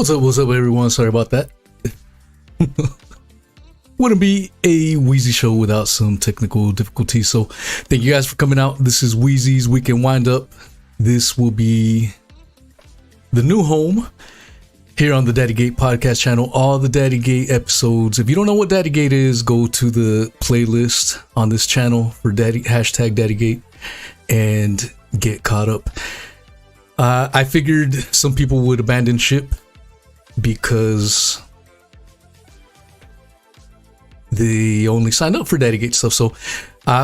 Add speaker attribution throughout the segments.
Speaker 1: What's up, everyone? Sorry about that. Wouldn't be a Weezy show without some technical difficulties. So thank you guys for coming out. This is Weezy's Weekend Wind-Up. This will be the new home here on the Daddygate Podcast channel. All the Daddygate episodes. If you don't know what Daddygate is, go to the playlist on this channel for hashtag Daddygate and get caught up. I figured some people would abandon ship because they only signed up for Daddygate stuff. So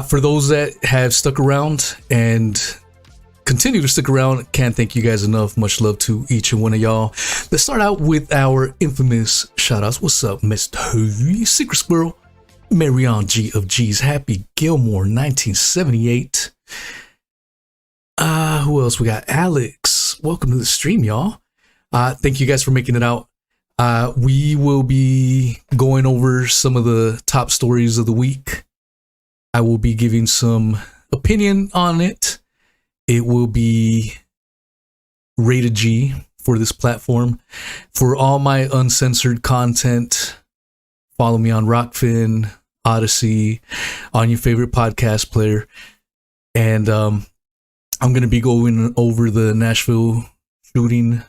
Speaker 1: for those that have stuck around and continue to stick around, can't thank you guys enough. Much love to each and one of y'all. Let's start out with our infamous shout outs. What's up, Mr. Secret Squirrel, Marion G of G's, Happy Gilmore 1978. Who else? We got Alex. Welcome to the stream, y'all. Thank you guys for making it out. We will be going over some of the top stories of the week. I will be giving some opinion on it. It will be rated G for this platform. For all my uncensored content, follow me on Rockfin, Odyssey, on your favorite podcast player. And I'm going to be going over the Nashville shooting,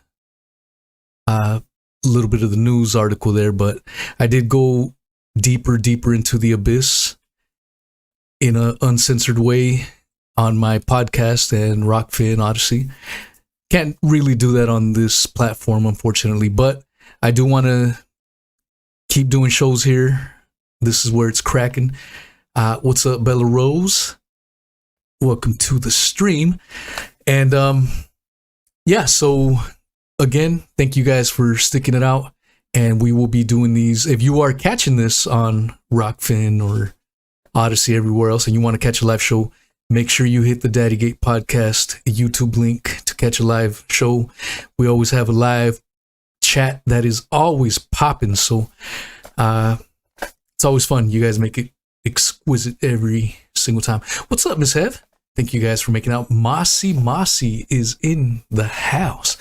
Speaker 1: a little bit of the news article there, but I did go deeper into the abyss in an uncensored way on my podcast and Rockfin Odyssey. Can't really do that on this platform, unfortunately, but I do want to keep doing shows here. This is where it's cracking. What's up, Bella Rose? Welcome to the stream. And yeah, so again, thank you guys for sticking it out. And we will be doing these. If you are catching this on Rockfin or Odyssey, everywhere else, and you want to catch a live show, make sure you hit the Daddygate Podcast YouTube link to catch a live show. We always have a live chat that is always popping. So it's always fun. You guys make it exquisite every single time. What's up, Miss Hev? Thank you guys for making out. Mossy is in the house.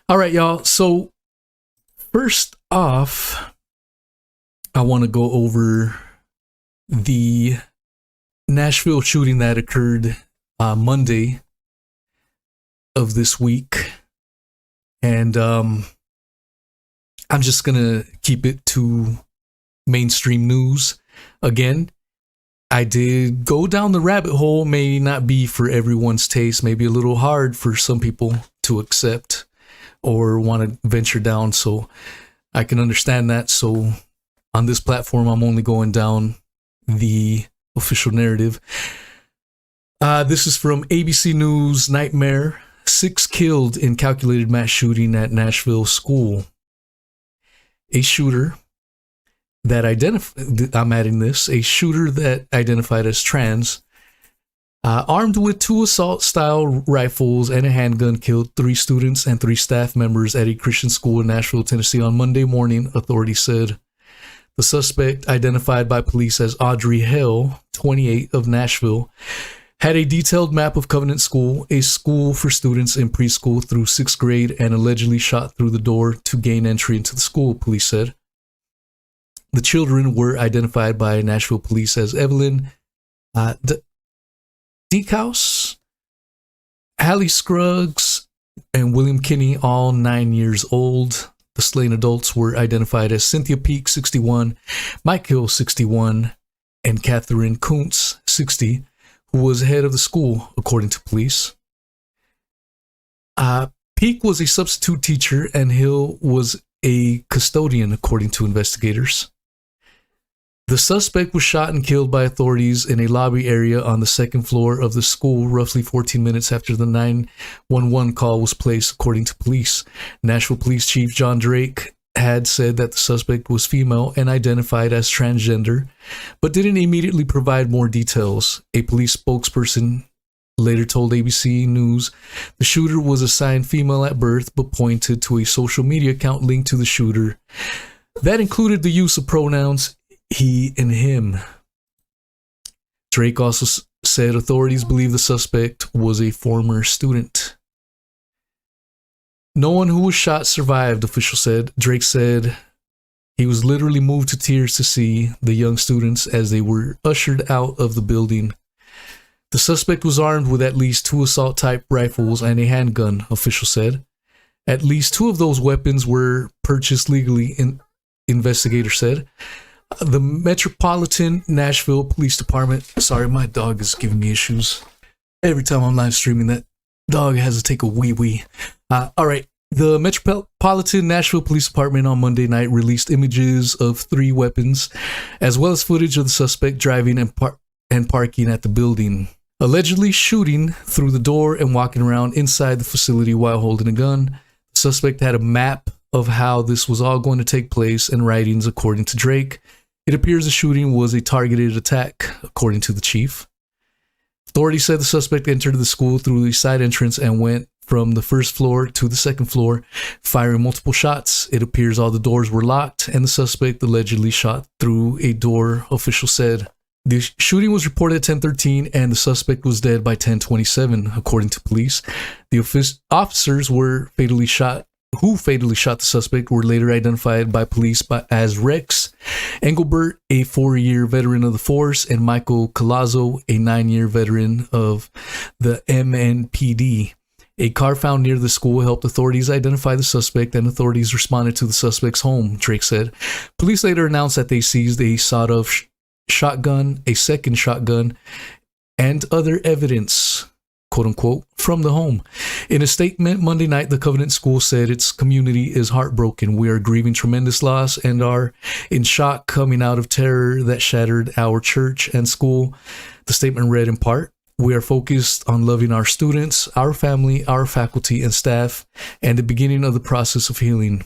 Speaker 1: All right, y'all. So first off, I want to go over the Nashville shooting that occurred Monday of this week. And I'm just going to keep it to mainstream news. Again, I did go down the rabbit hole. May not be for everyone's taste. Maybe a little hard for some people to accept or want to venture down. So I can understand that. So on this platform, I'm only going down the official narrative. This is from ABC News. Nightmare. 6 killed in calculated mass shooting at Nashville school. A shooter that a shooter that identified as trans, armed with 2 assault-style rifles and a handgun, killed 3 students and 3 staff members at a Christian school in Nashville, Tennessee on Monday morning, authorities said. The suspect, identified by police as Audrey Hale, 28, of Nashville, had a detailed map of Covenant School, a school for students in preschool through 6th grade, and allegedly shot through the door to gain entry into the school, police said. The children were identified by Nashville police as Evelyn Deekhouse, Hallie Scruggs, and William Kinney, all 9 years old. The slain adults were identified as Cynthia Peak, 61, Mike Hill, 61, and Catherine Kuntz, 60, who was head of the school, according to police. Peak was a substitute teacher, and Hill was a custodian, according to investigators. The suspect was shot and killed by authorities in a lobby area on the 2nd floor of the school roughly 14 minutes after the 911 call was placed, according to police. Nashville Police Chief John Drake had said that the suspect was female and identified as transgender, but didn't immediately provide more details. A police spokesperson later told ABC News the shooter was assigned female at birth, but pointed to a social media account linked to the shooter that included the use of pronouns he and him. Drake also said authorities believe the suspect was a former student. No one who was shot survived, officials said. Drake said he was literally moved to tears to see the young students as they were ushered out of the building. The suspect was armed with at least 2 assault-type rifles and a handgun, officials said. At least 2 of those weapons were purchased legally, investigators said. The Metropolitan Nashville Police Department... Sorry, my dog is giving me issues. Every time I'm live streaming, that dog has to take a wee-wee. All right. The Metropolitan Nashville Police Department on Monday night released images of 3 weapons, as well as footage of the suspect driving and parking at the building, allegedly shooting through the door and walking around inside the facility while holding a gun. The suspect had a map of how this was all going to take place and writings, according to Drake. It appears the shooting was a targeted attack, according to the chief. Authorities said the suspect entered the school through the side entrance and went from the first floor to the second floor, firing multiple shots. It appears all the doors were locked, and the suspect allegedly shot through a door, officials said. The shooting was reported at 10:13, and the suspect was dead by 10:27, according to police. The officers who fatally shot the suspect were later identified by police as Rex Engelbert, a 4-year veteran of the force, and Michael Colazzo, a 9-year veteran of the MNPD. A car found near the school helped authorities identify the suspect, and authorities responded to the suspect's home, Drake said. Police later announced that they seized a sawed-off shotgun, a second shotgun, and other evidence, quote-unquote, from the home. In a statement Monday night, the Covenant School said its community is heartbroken. We are grieving tremendous loss and are in shock coming out of terror that shattered our church and school. The statement read in part, "We are focused on loving our students, our family, our faculty and staff, and the beginning of the process of healing."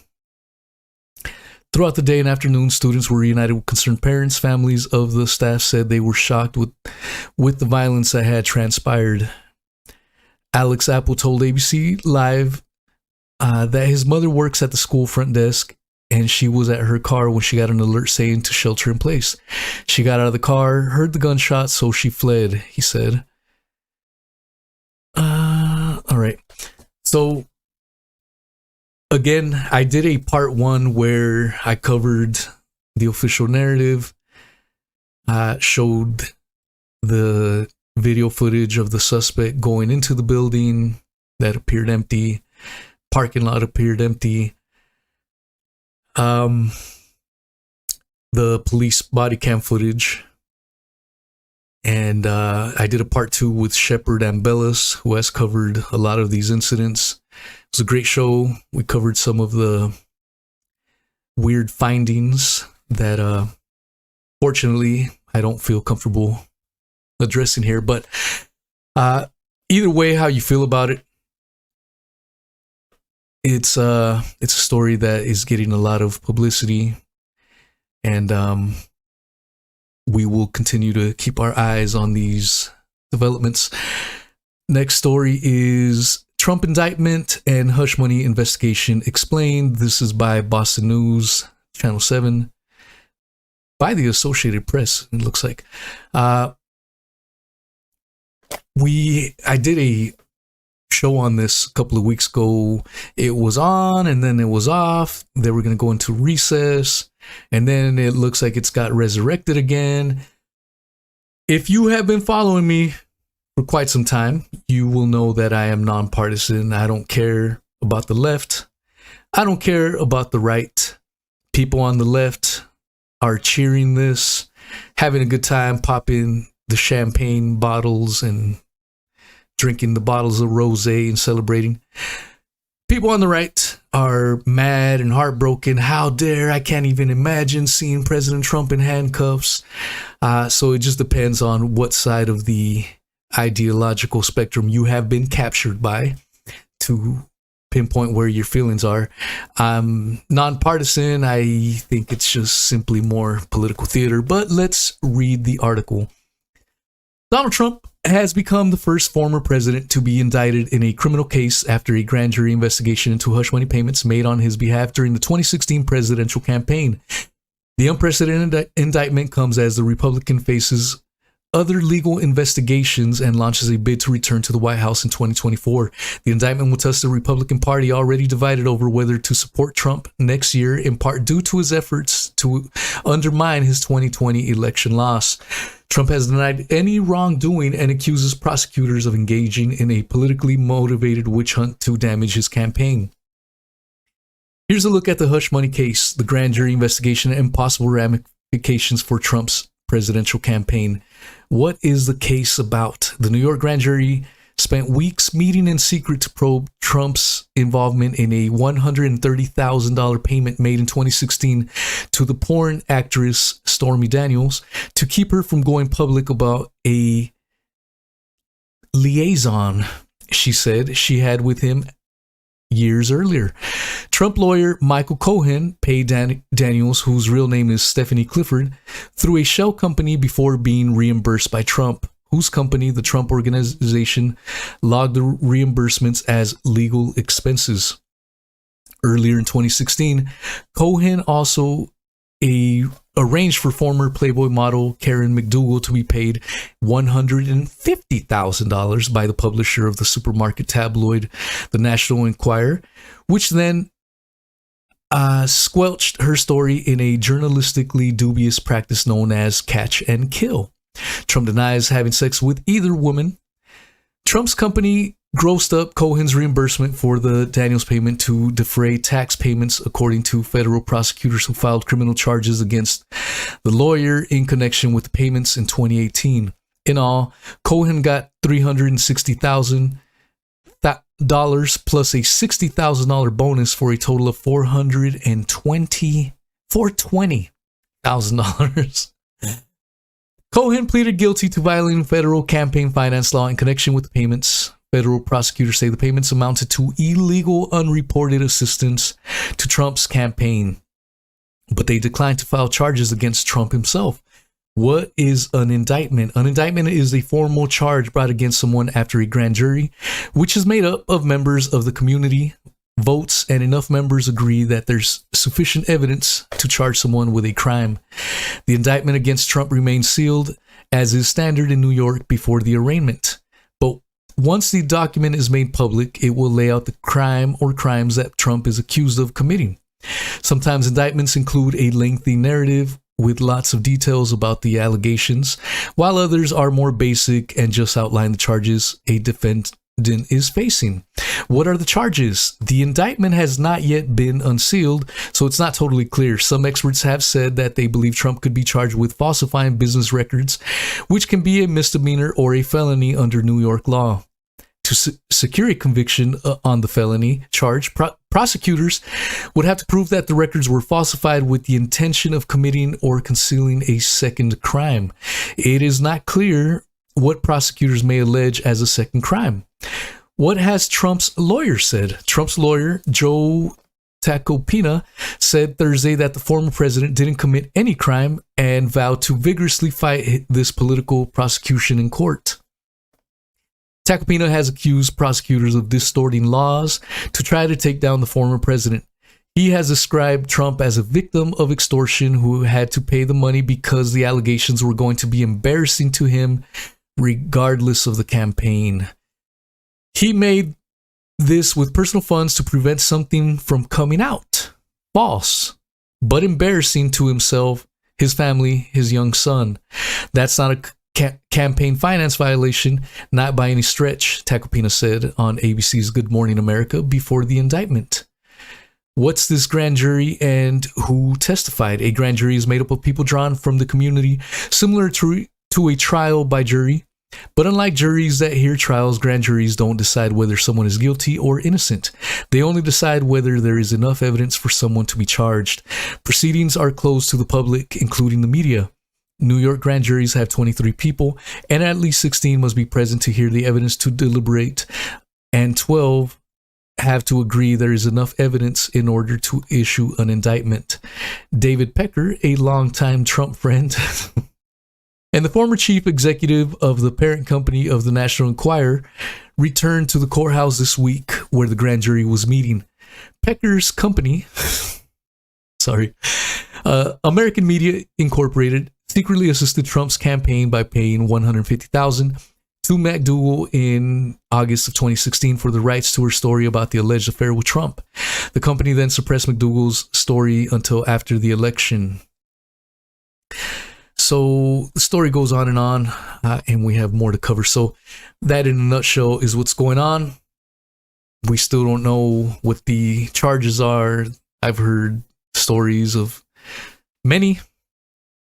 Speaker 1: Throughout the day and afternoon, students were reunited with concerned parents. Families of the staff said they were shocked with the violence that had transpired. Alex Apple told ABC Live that his mother works at the school front desk, and she was at her car when she got an alert saying to shelter in place. She got out of the car, heard the gunshot, so she fled, he said. All right. So, again, I did a part 1 where I covered the official narrative, showed the video footage of the suspect going into the building that appeared empty, parking lot appeared empty, the police body cam footage, and I did a part 2 with Shepard Ambellis, who has covered a lot of these incidents. It was a great show. We covered some of the weird findings that fortunately I don't feel comfortable addressing here, but either way, how you feel about it, it's a story that is getting a lot of publicity, and we will continue to keep our eyes on these developments. Next story is Trump indictment and hush money investigation explained. This is by Boston News, Channel 7, by the Associated Press, it looks like. I did a show on this a couple of weeks ago. It was on and then it was off. They were going to go into recess, and then it looks like it's got resurrected again. If you have been following me for quite some time, you will know that I am nonpartisan. I don't care about the left. I don't care about the right. People on the left are cheering this, having a good time, popping the champagne bottles and drinking the bottles of rosé and celebrating. People on the right are mad and heartbroken. How dare, I can't even imagine seeing President Trump in handcuffs. So it just depends on what side of the ideological spectrum you have been captured by to pinpoint where your feelings are. I'm nonpartisan. I think it's just simply more political theater, but let's read the article. Donald Trump has become the first former president to be indicted in a criminal case after a grand jury investigation into hush money payments made on his behalf during the 2016 presidential campaign. The unprecedented indictment comes as the Republican faces other legal investigations and launches a bid to return to the White House in 2024. The indictment will test the Republican Party, already divided over whether to support Trump next year, in part due to his efforts to undermine his 2020 election loss. Trump has denied any wrongdoing and accuses prosecutors of engaging in a politically motivated witch hunt to damage his campaign. Here's a look at the hush money case, the grand jury investigation, and possible ramifications for Trump's presidential campaign. What is the case about? The New York grand jury spent weeks meeting in secret to probe Trump's involvement in a $130,000 payment made in 2016 to the porn actress Stormy Daniels to keep her from going public about a liaison she said she had with him years earlier. Trump lawyer Michael Cohen paid Daniels, whose real name is Stephanie Clifford, through a shell company before being reimbursed by Trump, whose company, the Trump Organization, logged the reimbursements as legal expenses. Earlier in 2016, Cohen also arranged for former Playboy model Karen McDougal to be paid $150,000 by the publisher of the supermarket tabloid, The National Enquirer, which then squelched her story in a journalistically dubious practice known as catch and kill. Trump denies having sex with either woman. Trump's company grossed up Cohen's reimbursement for the Daniels payment to defray tax payments, according to federal prosecutors who filed criminal charges against the lawyer in connection with the payments in 2018. In all, Cohen got $360,000 plus a $60,000 bonus for a total of $420,000. Cohen pleaded guilty to violating federal campaign finance law in connection with the payments. Federal prosecutors say the payments amounted to illegal, unreported assistance to Trump's campaign, but they declined to file charges against Trump himself. What is an indictment? An indictment is a formal charge brought against someone after a grand jury, which is made up of members of the community, votes, and enough members agree that there's sufficient evidence to charge someone with a crime. The indictment against Trump remains sealed, as is standard in New York before the arraignment. But once the document is made public, it will lay out the crime or crimes that Trump is accused of committing. Sometimes indictments include a lengthy narrative with lots of details about the allegations, while others are more basic and just outline the charges a defendant is facing. What are the charges? The indictment has not yet been unsealed, so it's not totally clear. Some experts have said that they believe Trump could be charged with falsifying business records, which can be a misdemeanor or a felony under New York law. To secure a conviction on the felony charge, prosecutors would have to prove that the records were falsified with the intention of committing or concealing a second crime. It is not clear what prosecutors may allege as a second crime. What has Trump's lawyer said? Trump's lawyer, Joe Tacopina, said Thursday that the former president didn't commit any crime and vowed to vigorously fight this political prosecution in court. Tacopina has accused prosecutors of distorting laws to try to take down the former president. He has described Trump as a victim of extortion who had to pay the money because the allegations were going to be embarrassing to him regardless of the campaign. He made this with personal funds to prevent something from coming out. False, but embarrassing to himself, his family, his young son. That's not a campaign finance violation, not by any stretch, Tacopina said on ABC's Good Morning America before the indictment. What's this grand jury and who testified? A grand jury is made up of people drawn from the community, similar to a trial by jury. But unlike juries that hear trials, grand juries don't decide whether someone is guilty or innocent. They only decide whether there is enough evidence for someone to be charged. Proceedings are closed to the public, including the media. New York grand juries have 23 people, and at least 16 must be present to hear the evidence to deliberate, and 12 have to agree there is enough evidence in order to issue an indictment. David Pecker, a longtime Trump friend, and the former chief executive of the parent company of the National Enquirer, returned to the courthouse this week where the grand jury was meeting. Pecker's company, American Media Incorporated, secretly assisted Trump's campaign by paying $150,000 to McDougal in August of 2016 for the rights to her story about the alleged affair with Trump. The company then suppressed McDougal's story until after the election. So the story goes on, and we have more to cover. So that, in a nutshell, is what's going on. We still don't know what the charges are. I've heard stories of many,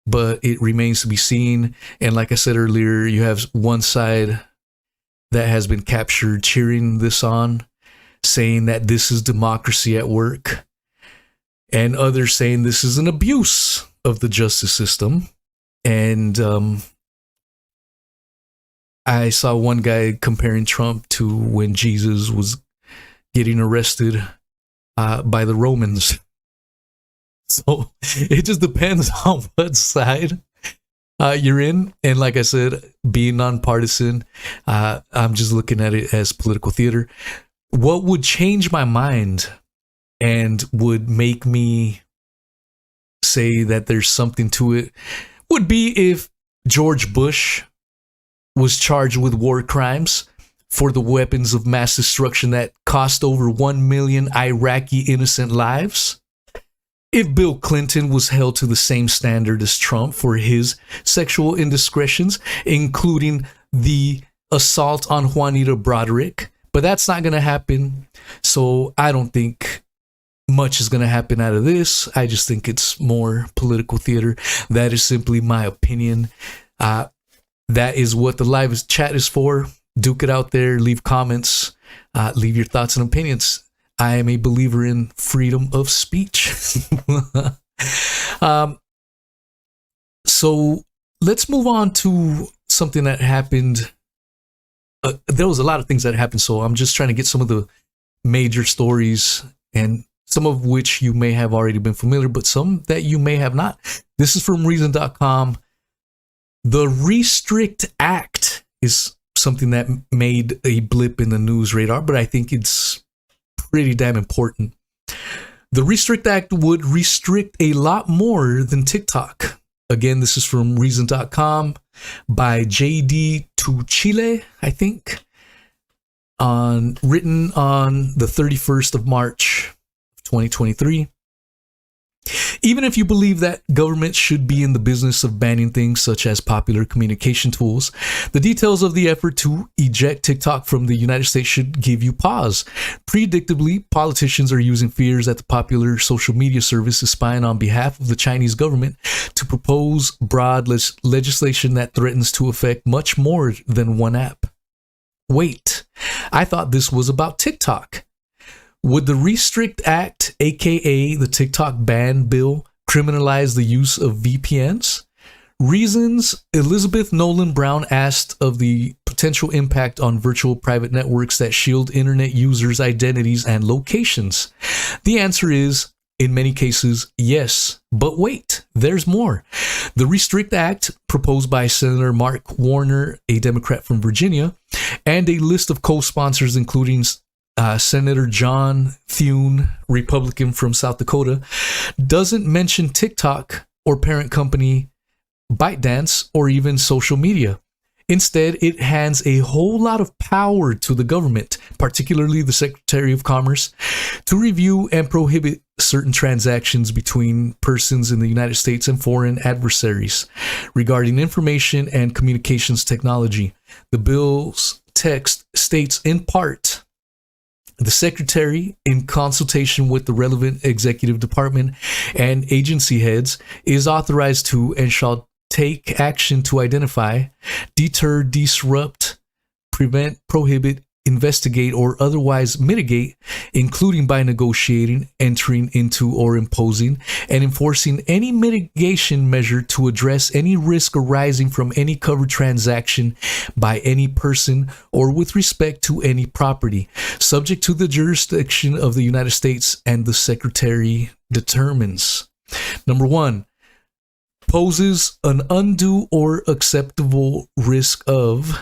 Speaker 1: but it remains to be seen. And like I said earlier, you have one side that has been captured cheering this on, saying that this is democracy at work, and others saying this is an abuse of the justice system. And I saw one guy comparing Trump to when Jesus was getting arrested by the Romans. So it just depends on what side you're in. And like I said, being nonpartisan, I'm just looking at it as political theater. What would change my mind and would make me say that there's something to it would be if George Bush was charged with war crimes for the weapons of mass destruction that cost over 1 million Iraqi innocent lives. If Bill Clinton was held to the same standard as Trump for his sexual indiscretions, including the assault on Juanita Broderick. But that's not going to happen. So I don't think much is going to happen out of this. I just think it's more political theater. That is simply my opinion. That is what the live chat is for. Duke it out there. Leave comments. Leave your thoughts and opinions. I am a believer in freedom of speech. So let's move on to something that happened. There was a lot of things that happened, so I'm just trying to get some of the major stories, and some of which you may have already been familiar, but some that you may have not. This is from Reason.com. The Restrict Act is something that made a blip in the news radar, but I think it's pretty damn important. The Restrict Act would restrict a lot more than TikTok. Again, this is from Reason.com by JD Tuchile, I think, written on the 31st of March, 2023. Even if you believe that government should be in the business of banning things such as popular communication tools, the details of the effort to eject TikTok from the United States should give you pause. Predictably, politicians are using fears that the popular social media service is spying on behalf of the Chinese government to propose broad legislation that threatens to affect much more than one app. Wait, I thought this was about TikTok. Would the Restrict Act, aka the TikTok ban bill, criminalize the use of VPNs? Reason's Elizabeth Nolan Brown asked of the potential impact on virtual private networks that shield internet users' identities and locations. The answer is, in many cases, yes. But wait, there's more. The Restrict Act, proposed by Senator Mark Warner, a Democrat from Virginia, and a list of co-sponsors including Senator John Thune, Republican from South Dakota, doesn't mention TikTok or parent company ByteDance or even social media. Instead, it hands a whole lot of power to the government, particularly the Secretary of Commerce, to review and prohibit certain transactions between persons in the United States and foreign adversaries regarding information and communications technology. The bill's text states in part, the Secretary, in consultation with the relevant executive department and agency heads, is authorized to and shall take action to identify, deter, disrupt, prevent, prohibit, investigate, or otherwise mitigate, including by negotiating, entering into, or imposing and enforcing any mitigation measure to address any risk arising from any covered transaction by any person or with respect to any property, subject to the jurisdiction of the United States and the Secretary determines. Number one, poses an undue or acceptable risk of.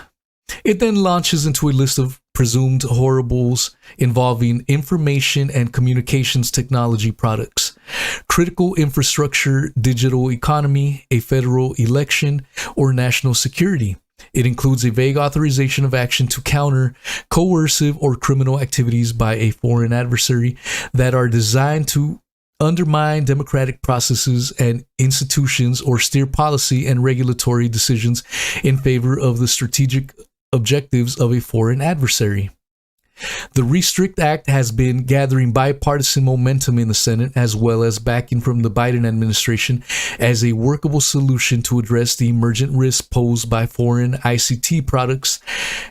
Speaker 1: It then launches into a list of presumed horribles involving information and communications technology products, critical infrastructure, digital economy, a federal election, or national security. It includes a vague authorization of action to counter coercive or criminal activities by a foreign adversary that are designed to undermine democratic processes and institutions or steer policy and regulatory decisions in favor of the strategic objectives of a foreign adversary. The Restrict Act has been gathering bipartisan momentum in the Senate, as well as backing from the Biden administration as a workable solution to address the emergent risks posed by foreign ICT products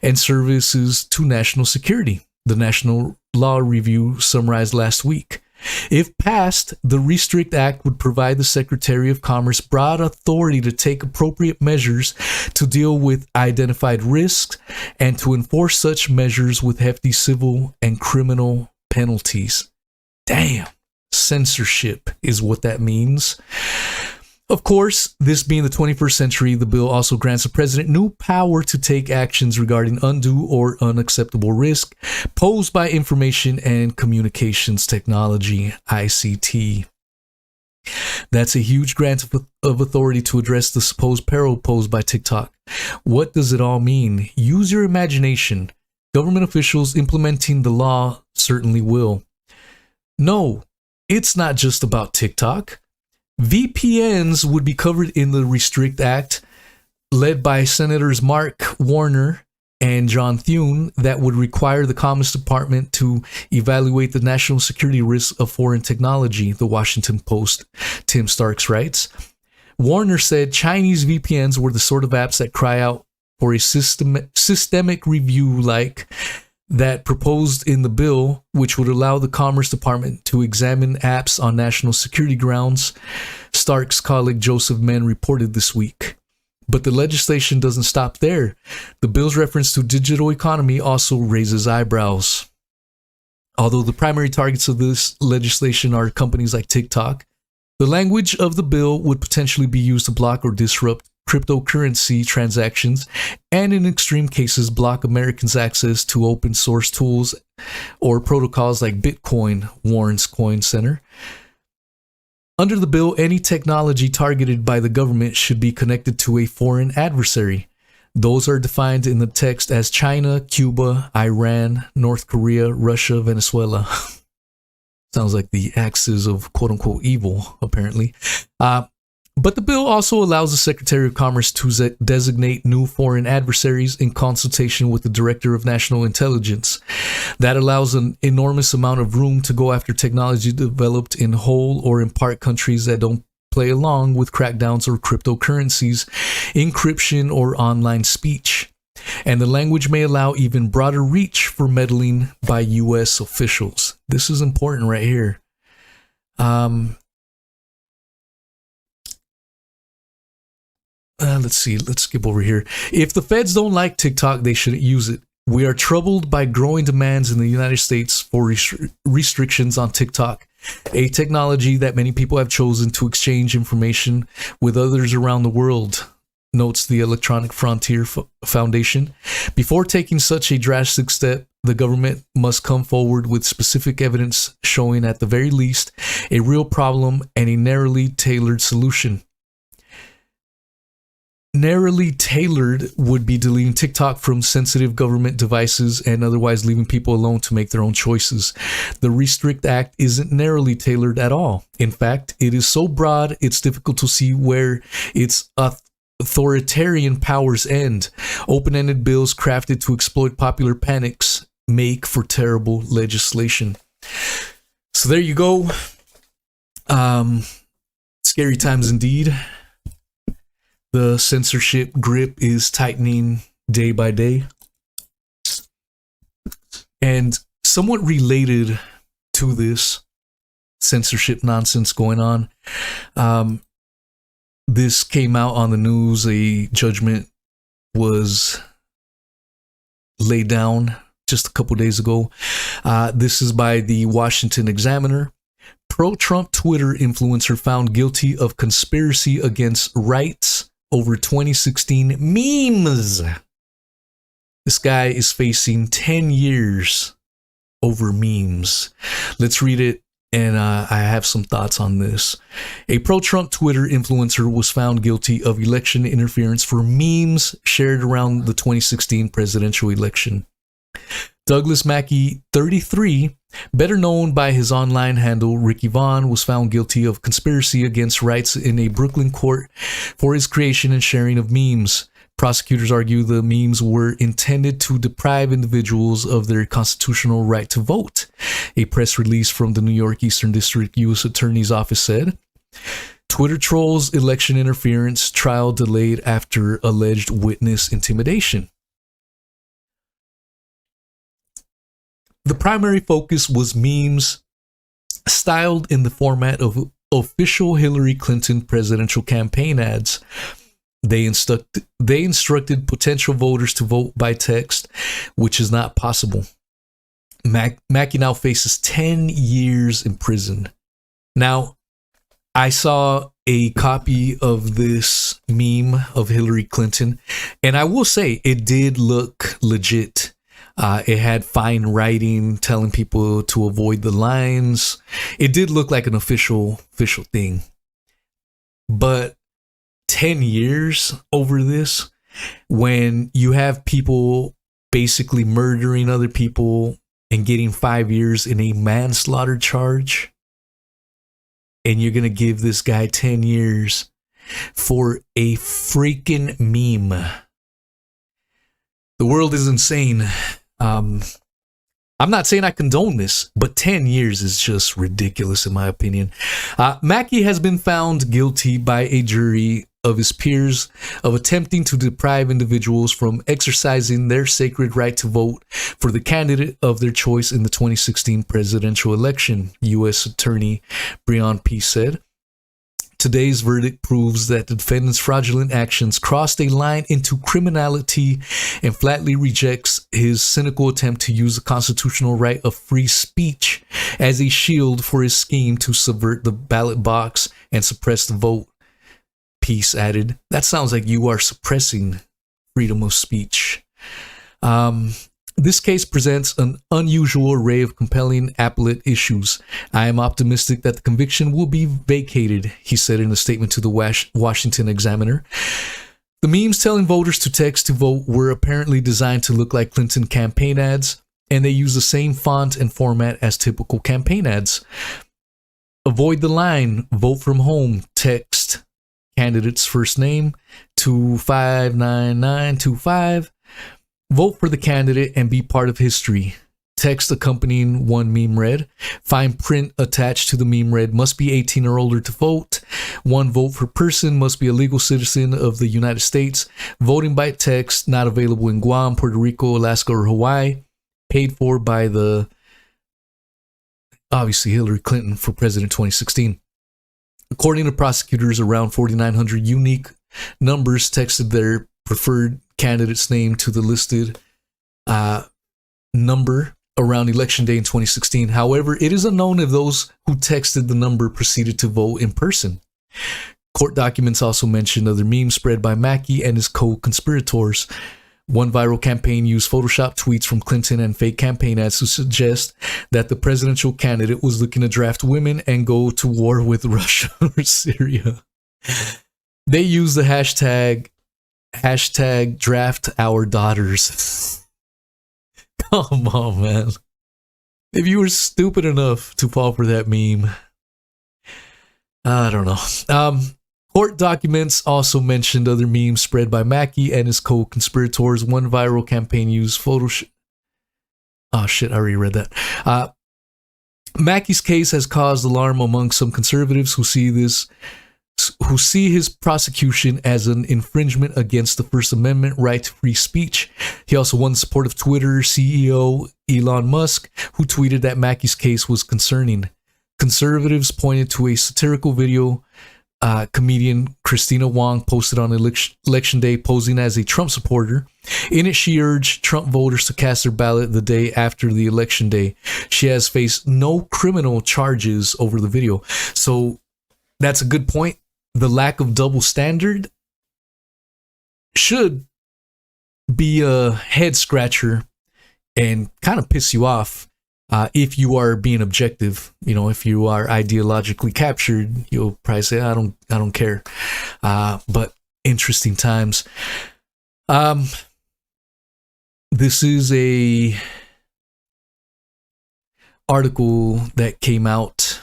Speaker 1: and services to national security, the National Law Review summarized last week. If passed, the Restrict Act would provide the Secretary of Commerce broad authority to take appropriate measures to deal with identified risks and to enforce such measures with hefty civil and criminal penalties. Damn, censorship is what that means. Of course, this being the 21st century, the bill also grants the president new power to take actions regarding undue or unacceptable risk posed by information and communications technology, ICT. That's a huge grant of authority to address the supposed peril posed by TikTok. What does it all mean? Use your imagination. Government officials implementing the law certainly will. No, it's not just about TikTok. VPNs would be covered in the Restrict Act, led by Senators Mark Warner and John Thune, that would require the Commerce Department to evaluate the national security risks of foreign technology, the Washington Post, Tim Starks writes. Warner said Chinese VPNs were the sort of apps that cry out for a systemic review like that proposed in the bill, which would allow the Commerce Department to examine apps on national security grounds, Stark's colleague Joseph Menn reported this week. But the legislation doesn't stop there. The bill's reference to digital economy also raises eyebrows. Although the primary targets of this legislation are companies like TikTok, the language of the bill would potentially be used to block or disrupt cryptocurrency transactions, and in extreme cases block Americans' access to open source tools or protocols like Bitcoin, warns Coin Center. Under the bill, any technology targeted by the government should be connected to a foreign adversary. Those are defined in the text as China, Cuba, Iran, North Korea, Russia, Venezuela. Sounds like the axis of quote-unquote evil, apparently. But the bill also allows the Secretary of Commerce to designate new foreign adversaries in consultation with the Director of National Intelligence. That allows an enormous amount of room to go after technology developed in whole or in part countries that don't play along with crackdowns or cryptocurrencies, encryption, or online speech. And the language may allow even broader reach for meddling by U.S. officials. This is important right here. Let's see. Let's skip over here. If the feds don't like TikTok, they shouldn't use it. We are troubled by growing demands in the United States for restrictions on TikTok, a technology that many people have chosen to exchange information with others around the world, notes the Electronic Frontier Foundation. Before taking such a drastic step, the government must come forward with specific evidence showing at the very least a real problem and a narrowly tailored solution. Narrowly tailored would be deleting TikTok from sensitive government devices and otherwise leaving people alone to make their own choices. The Restrict Act isn't narrowly tailored at all. In fact, it is so broad, it's difficult to see where its authoritarian powers end. Open-ended bills crafted to exploit popular panics make for terrible legislation. So there you go. Scary times indeed. The censorship grip is tightening day by day. And somewhat related to this censorship nonsense going on, this came out on the news. A judgment was laid down just a couple days ago. This is by the Washington Examiner. Pro-Trump Twitter influencer found guilty of conspiracy against rights over 2016 memes. This guy is facing 10 years over memes. Let's read it, and I have some thoughts on this. A pro-Trump Twitter influencer was found guilty of election interference for memes shared around the 2016 presidential election. Douglas Mackey, 33, better known by his online handle Ricky Vaughn, was found guilty of conspiracy against rights in a Brooklyn court for his creation and sharing of memes. Prosecutors argue the memes were intended to deprive individuals of their constitutional right to vote. A press release from the New York Eastern District U.S. Attorney's Office said, Twitter trolls election interference trial delayed after alleged witness intimidation. The primary focus was memes styled in the format of official Hillary Clinton presidential campaign ads. They instructed potential voters to vote by text, which is not possible. Mackey now faces 10 years in prison. Now, I saw a copy of this meme of Hillary Clinton, and I will say it did look legit. It had fine writing telling people to avoid the lines. It did look like an official thing. But 10 years over this, when you have people basically murdering other people and getting 5 years in a manslaughter charge, and you're going to give this guy 10 years for a freaking meme. The world is insane. I'm not saying I condone this, but 10 years is just ridiculous in my opinion. Mackey has been found guilty by a jury of his peers of attempting to deprive individuals from exercising their sacred right to vote for the candidate of their choice in the 2016 presidential election, U.S. Attorney Breon P. said. Today's verdict proves that the defendant's fraudulent actions crossed a line into criminality and flatly rejects his cynical attempt to use the constitutional right of free speech as a shield for his scheme to subvert the ballot box and suppress the vote. Peace added, that sounds like you are suppressing freedom of speech. This case presents an unusual array of compelling appellate issues. I am optimistic that the conviction will be vacated, he said in a statement to the Washington Examiner. The memes telling voters to text to vote were apparently designed to look like Clinton campaign ads, and they use the same font and format as typical campaign ads. Avoid the line, vote from home, text candidate's first name to 59925. Vote for the candidate and be part of history. Text accompanying one meme read. Fine print attached to the meme read must be 18 or older to vote. One vote per person must be a legal citizen of the United States. Voting by text not available in Guam, Puerto Rico, Alaska, or Hawaii. Paid for by the, obviously, Hillary Clinton for President 2016. According to prosecutors, around 4,900 unique numbers texted their preferred candidate's name to the listed number around election day in 2016. However, it is unknown if those who texted the number proceeded to vote in person. Court documents also mention other memes spread by Mackey and his co-conspirators. One viral campaign used Photoshop tweets from Clinton and fake campaign ads to suggest that the presidential candidate was looking to draft women and go to war with Russia or Syria. They used the hashtag draft our daughters. Come on, man. If you were stupid enough to fall for that meme, I don't know. Court documents also mentioned other memes spread by Mackey and his co-conspirators. One viral campaign used Photoshop. Oh shit, I already read that. Mackey's case has caused alarm among some conservatives who see his prosecution as an infringement against the First Amendment right to free speech. He also won the support of Twitter CEO Elon Musk, who tweeted that Mackey's case was concerning. Conservatives pointed to a satirical video comedian Christina Wong posted on election day posing as a Trump supporter. In it, she urged Trump voters to cast their ballot the day after the election day. She has faced no criminal charges over the video. So that's a good point. The lack of double standard should be a head scratcher and kind of piss you off if you are being objective. If you are ideologically captured, you'll probably say, I don't care. But interesting times. This is a article that came out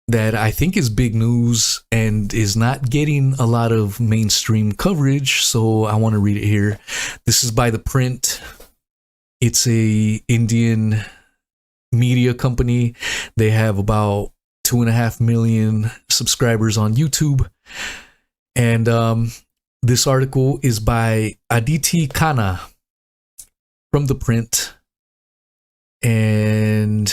Speaker 1: that I think is big news and is not getting a lot of mainstream coverage, so I want to read it here. This is by The Print. It's a Indian media company. They have about 2.5 million subscribers on YouTube. And this article is by Aditi Khanna from The Print. And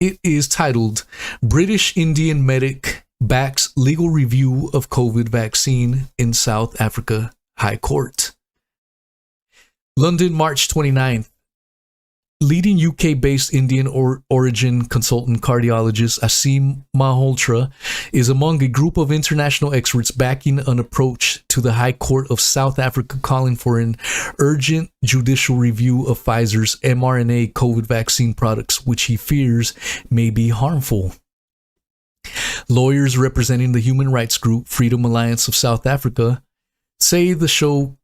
Speaker 1: it is titled, British Indian Medic Backs Legal Review of COVID Vaccine in South Africa High Court. London, March 29th. Leading UK-based Indian origin consultant cardiologist Asim Malhotra is among a group of international experts backing an approach to the High Court of South Africa calling for an urgent judicial review of Pfizer's mRNA COVID vaccine products, which he fears may be harmful. Lawyers representing the human rights group Freedom Alliance of South Africa say the show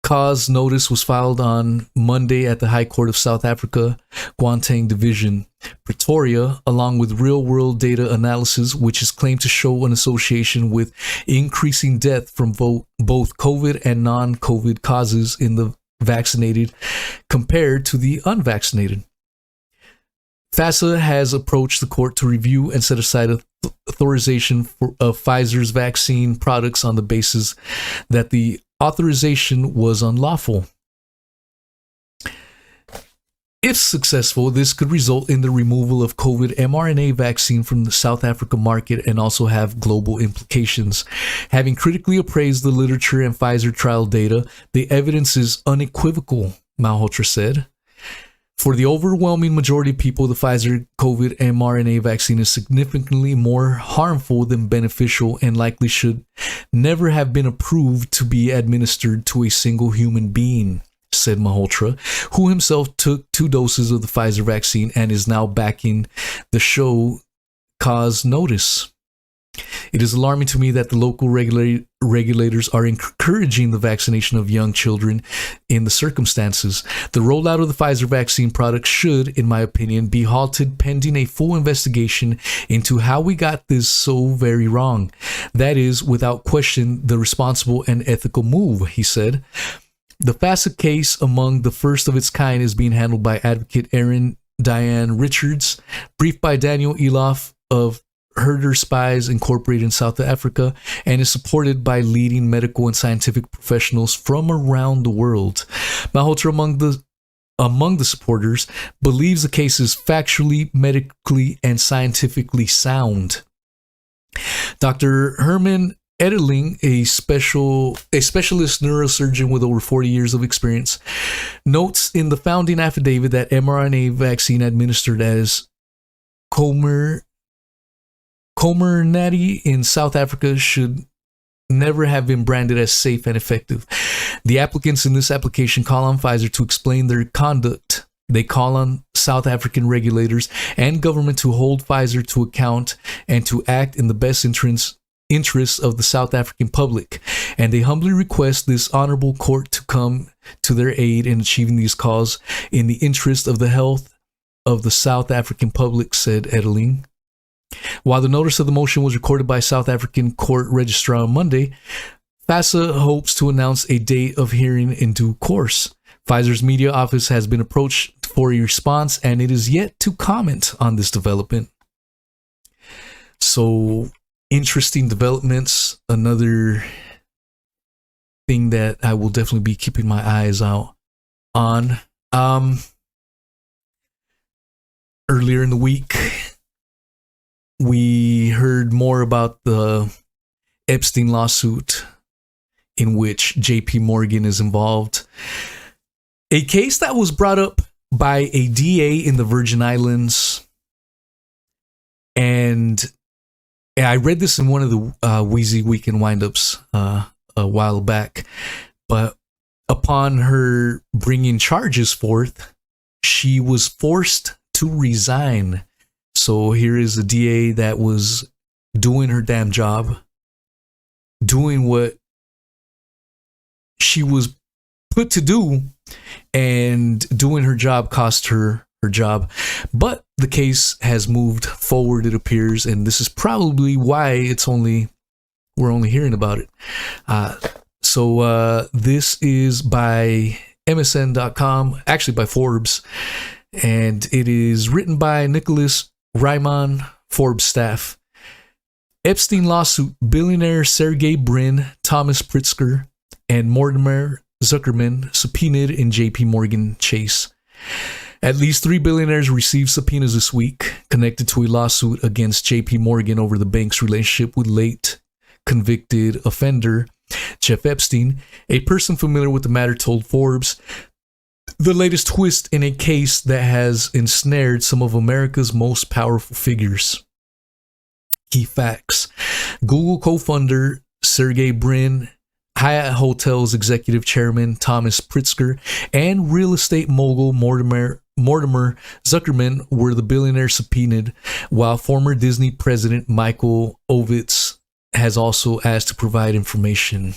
Speaker 1: cause notice was filed on Monday at the High Court of South Africa, Gauteng Division, Pretoria, along with real-world data analysis, which is claimed to show an association with increasing death from both COVID and non-COVID causes in the vaccinated compared to the unvaccinated. FASA has approached the court to review and set aside authorization of Pfizer's vaccine products on the basis that the authorization was unlawful. If successful, this could result in the removal of COVID mRNA vaccine from the South Africa market and also have global implications. Having critically appraised the literature and Pfizer trial data, the evidence is unequivocal, Malhotra said. For the overwhelming majority of people, the Pfizer COVID mRNA vaccine is significantly more harmful than beneficial and likely should never have been approved to be administered to a single human being, said Malhotra, who himself took 2 doses of the Pfizer vaccine and is now backing the show cause notice. It is alarming to me that the local regulators are encouraging the vaccination of young children in the circumstances. The rollout of the Pfizer vaccine product should, in my opinion, be halted pending a full investigation into how we got this so very wrong. That is, without question, the responsible and ethical move, he said. The FASA case, among the first of its kind, is being handled by advocate Erin Diane Richards, briefed by Daniel Eloff of Herder Spies Incorporated in South Africa, and is supported by leading medical and scientific professionals from around the world. Malhotra, among the supporters, believes the case is factually, medically, and scientifically sound. Dr. Herman Edeling, a specialist neurosurgeon with over 40 years of experience, notes in the founding affidavit that mRNA vaccine administered as Comirnaty in South Africa should never have been branded as safe and effective. The applicants in this application call on Pfizer to explain their conduct. They call on South African regulators and government to hold Pfizer to account and to act in the best interests of the South African public. And they humbly request this honorable court to come to their aid in achieving these calls in the interest of the health of the South African public, said Edeling. While the notice of the motion was recorded by South African court registrar on Monday, FASA hopes to announce a date of hearing in due course. Pfizer's media office has been approached for a response, and it is yet to comment on this development. So, interesting developments. Another thing that I will definitely be keeping my eyes out on. Earlier in the week, we heard more about the Epstein lawsuit in which JP Morgan is involved. A case that was brought up by a DA in the Virgin Islands. And I read this in one of the Weezy Weekend Windups a while back. But upon her bringing charges forth, she was forced to resign. So here is a DA that was doing her damn job, doing what she was put to do, and doing her job cost her her job. But the case has moved forward, it appears, and this is probably why we're only hearing about it. So this is by MSN.com, actually by Forbes, and it is written by Nicholas Ryman, Forbes staff. Epstein lawsuit: billionaire Sergey Brin, Thomas Pritzker, and Mortimer Zuckerman subpoenaed in JP Morgan Chase. At least 3 billionaires received subpoenas this week connected to a lawsuit against JP Morgan over the bank's relationship with late convicted offender Jeff Epstein. A person familiar with the matter told Forbes the latest twist in a case that has ensnared some of America's most powerful figures. Key facts: Google co-founder Sergey Brin, Hyatt Hotels executive chairman Thomas Pritzker, and real estate mogul Mortimer Zuckerman were the billionaires subpoenaed, while former Disney president Michael Ovitz has also asked to provide information.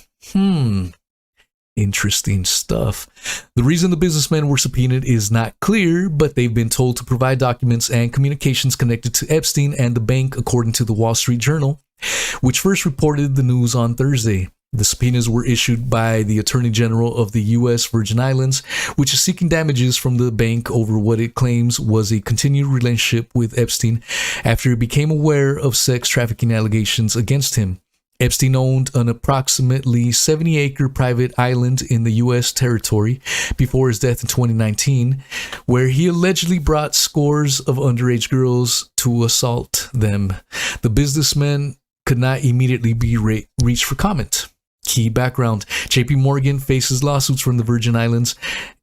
Speaker 1: Interesting stuff. The reason the businessmen were subpoenaed is not clear, but they've been told to provide documents and communications connected to Epstein and the bank, according to the Wall Street Journal, which first reported the news on Thursday. The subpoenas were issued by the Attorney General of the U.S. Virgin Islands, which is seeking damages from the bank over what it claims was a continued relationship with Epstein after it became aware of sex trafficking allegations against him. Epstein owned an approximately 70-acre private island in the U.S. territory before his death in 2019, where he allegedly brought scores of underage girls to assault them. The businessman could not immediately be reached for comment. Key background: JP Morgan faces lawsuits from the Virgin Islands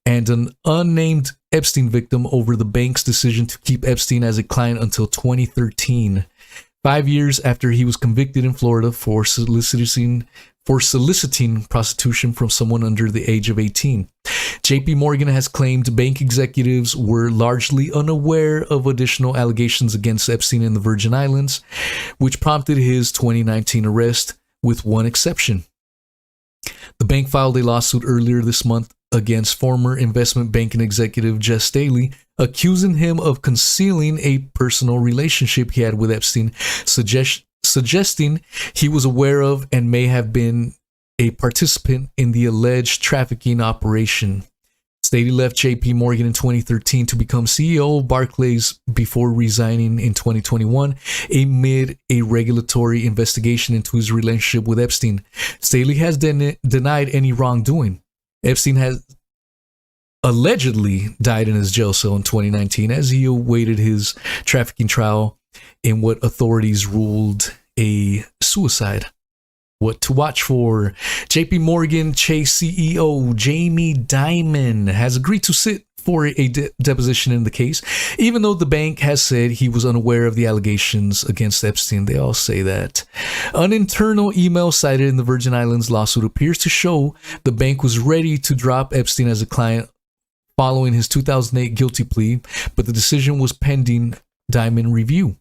Speaker 1: and an unnamed Epstein victim over the bank's decision to keep Epstein as a client until 2013. 5 years after he was convicted in Florida for soliciting prostitution from someone under the age of 18. JP Morgan has claimed bank executives were largely unaware of additional allegations against Epstein in the Virgin Islands, which prompted his 2019 arrest, with one exception. The bank filed a lawsuit earlier this month against former investment banking executive Jess Staley, accusing him of concealing a personal relationship he had with Epstein, suggesting he was aware of and may have been a participant in the alleged trafficking operation. Staley left JP Morgan in 2013 to become CEO of Barclays before resigning in 2021 amid a regulatory investigation into his relationship with Epstein. Staley has denied any wrongdoing. Epstein has allegedly died in his jail cell in 2019 as he awaited his trafficking trial in what authorities ruled a suicide. What to watch for: JP Morgan Chase CEO Jamie Dimon has agreed to sit for a deposition in the case, even though the bank has said he was unaware of the allegations against Epstein. They all say that. An internal email cited in the Virgin Islands lawsuit appears to show the bank was ready to drop Epstein as a client following his 2008 guilty plea, but the decision was pending Dimon review.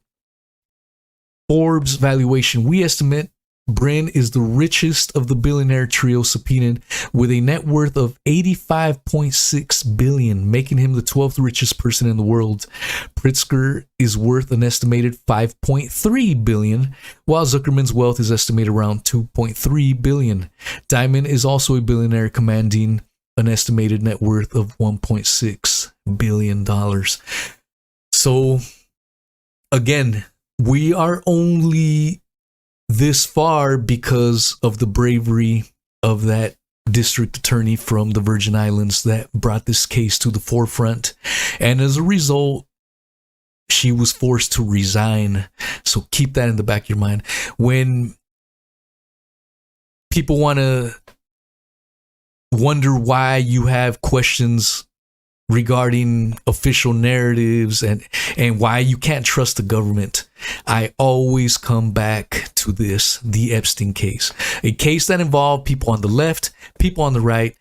Speaker 1: Forbes valuation: we estimate Brin is the richest of the billionaire trio subpoenaed, with a net worth of $85.6 billion, making him the 12th richest person in the world. Pritzker is worth an estimated $5.3 billion, while Zuckerman's wealth is estimated around $2.3 billion. Dimon is also a billionaire, commanding an estimated net worth of $1.6 billion. So, again, we are only this far because of the bravery of that district attorney from the Virgin Islands that brought this case to the forefront. And as a result, she was forced to resign. So keep that in the back of your mind. When people want to wonder why you have questions regarding official narratives and why you can't trust the government, I always come back to this: the Epstein case. A case that involved people on the left, people on the right,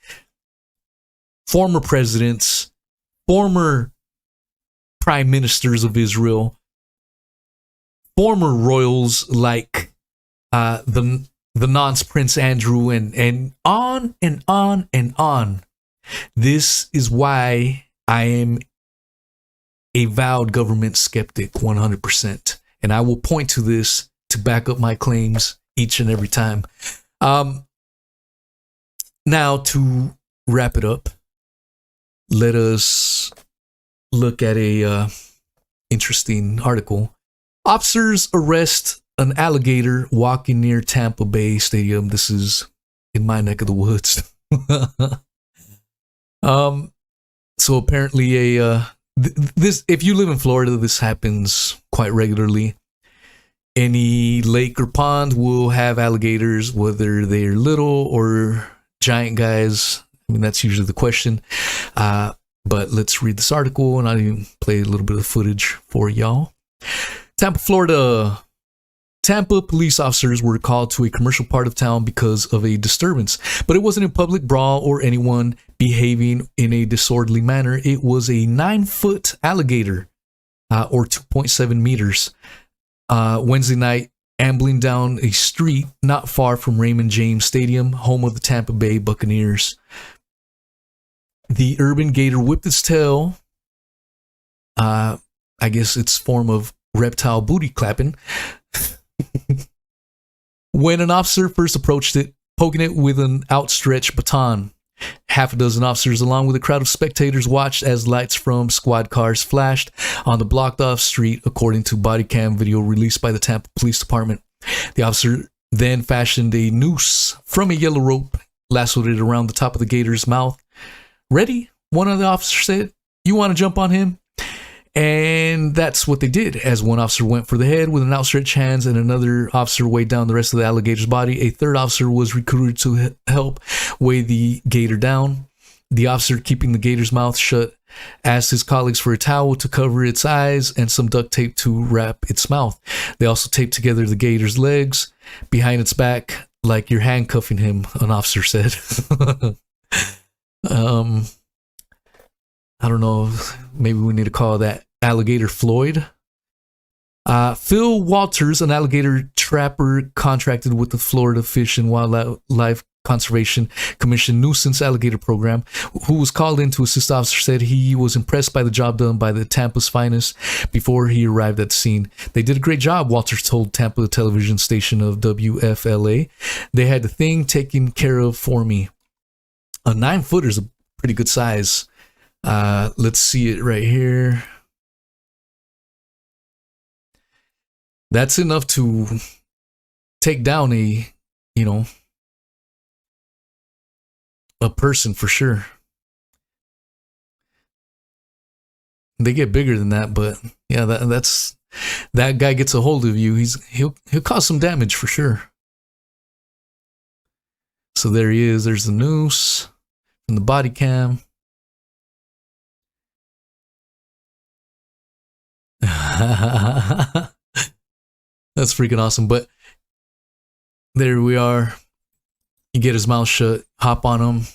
Speaker 1: former presidents, former prime ministers of Israel, former royals like the nonce Prince Andrew, and on and on and on. This is why I am a vowed government skeptic 100%. And I will point to this to back up my claims each and every time. Now, to wrap it up, let us look at a interesting article. Officers arrest an alligator walking near Tampa Bay Stadium. This is in my neck of the woods. So apparently this, if you live in Florida, this happens quite regularly. Any lake or pond will have alligators, whether they're little or giant guys. I mean, that's usually the question. But let's read this article, and I'll even play a little bit of footage for y'all. Tampa, Florida. Tampa police officers were called to a commercial part of town because of a disturbance, but it wasn't a public brawl or anyone behaving in a disorderly manner. It was a 9-foot alligator, or 2.7 meters, Wednesday night, ambling down a street not far from Raymond James Stadium, home of the Tampa Bay Buccaneers. The urban gator whipped its tail. I guess it's form of reptile booty clapping. When an officer first approached it, poking it with an outstretched baton. Half a dozen officers, along with a crowd of spectators, watched as lights from squad cars flashed on the blocked-off street, according to body cam video released by the Tampa Police Department. The officer then fashioned a noose from a yellow rope, lassoed it around the top of the gator's mouth. "Ready?" one of the officers said. "You want to jump on him?" And that's what they did, as one officer went for the head with an outstretched hands and another officer weighed down the rest of the alligator's body. A third officer was recruited to help weigh the gator down. The officer keeping the gator's mouth shut asked his colleagues for a towel to cover its eyes and some duct tape to wrap its mouth. They also taped together the gator's legs behind its back like you're handcuffing him, an officer said. I don't know, maybe we need to call that Alligator Floyd. Phil Walters, an alligator trapper contracted with the Florida Fish and Wildlife Conservation Commission Nuisance Alligator Program, who was called in to assist officers, said he was impressed by the job done by the Tampa's finest before he arrived at the scene. "They did a great job," Walters told Tampa television station of WFLA. "They had the thing taken care of for me." A 9-footer is a pretty good size. Let's see it right here. That's enough to take down a person for sure. They get bigger than that, but yeah, that guy gets a hold of you, he'll cause some damage for sure. So there he is. There's the noose and the body cam. That's freaking awesome. But there we are. You get his mouth shut, hop on him,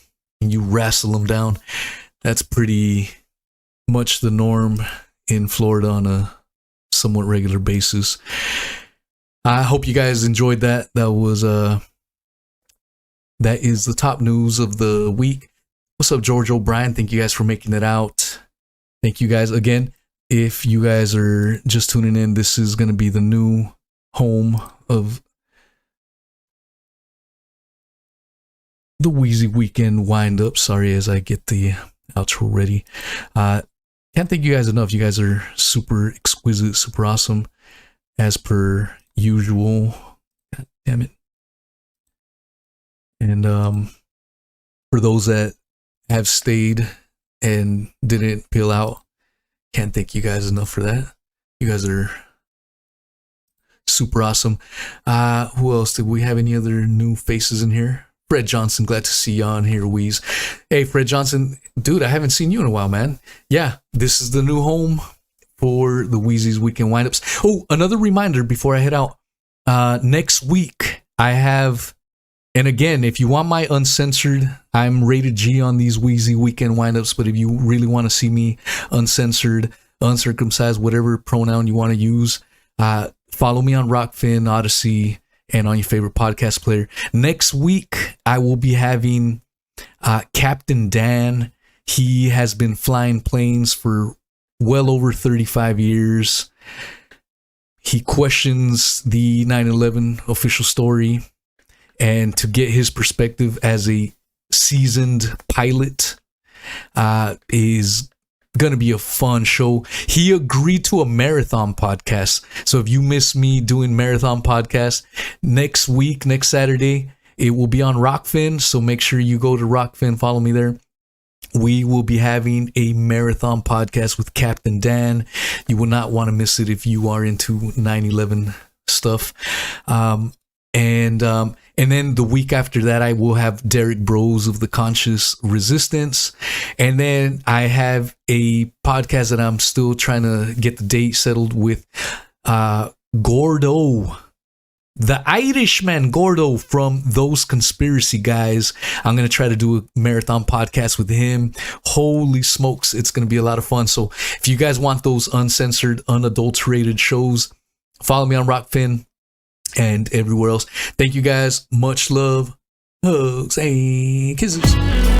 Speaker 1: and you wrestle him down. That's pretty much the norm in Florida on a somewhat regular basis. I hope you guys enjoyed that. That is the top news of the week. What's up, George O'Brien? Thank you guys for making it out. Thank you guys again. If you guys are just tuning in, this is going to be the new home of the Weezy Weekend Wind-Up. Sorry, as I get the outro ready. Can't thank you guys enough. You guys are super exquisite, super awesome, as per usual. God damn it. And for those that have stayed and didn't peel out, can't thank you guys enough for that. You guys are super awesome. Who else? Did we have any other new faces in here? Fred Johnson, glad to see you on here, Weez. Hey, Fred Johnson, dude, I haven't seen you in a while, man. Yeah, this is the new home for the Weezy's Weekend Windups. Oh, another reminder before I head out. Next week, I have And again, if you want my uncensored, I'm rated G on these Weezy weekend windups. But if you really want to see me uncensored, uncircumcised, whatever pronoun you want to use, follow me on Rockfin, Odyssey, and on your favorite podcast player. Next week, I will be having Captain Dan. He has been flying planes for well over 35 years. He questions the 9/11 official story. And to get his perspective as a seasoned pilot is going to be a fun show. He agreed to a marathon podcast. So if you miss me doing marathon podcast, next week, next Saturday, it will be on Rockfin. So make sure you go to Rockfin, follow me there. We will be having a marathon podcast with Captain Dan. You will not want to miss it if you are into 9/11 stuff. And then the week after that, I will have Derek Bros of the Conscious Resistance. And then I have a podcast that I'm still trying to get the date settled with Gordo, the Irishman Gordo from Those Conspiracy Guys. I'm going to try to do a marathon podcast with him. Holy smokes, it's going to be a lot of fun. So if you guys want those uncensored, unadulterated shows, follow me on Rockfin and everywhere else. Thank you guys. Much love, hugs, and kisses.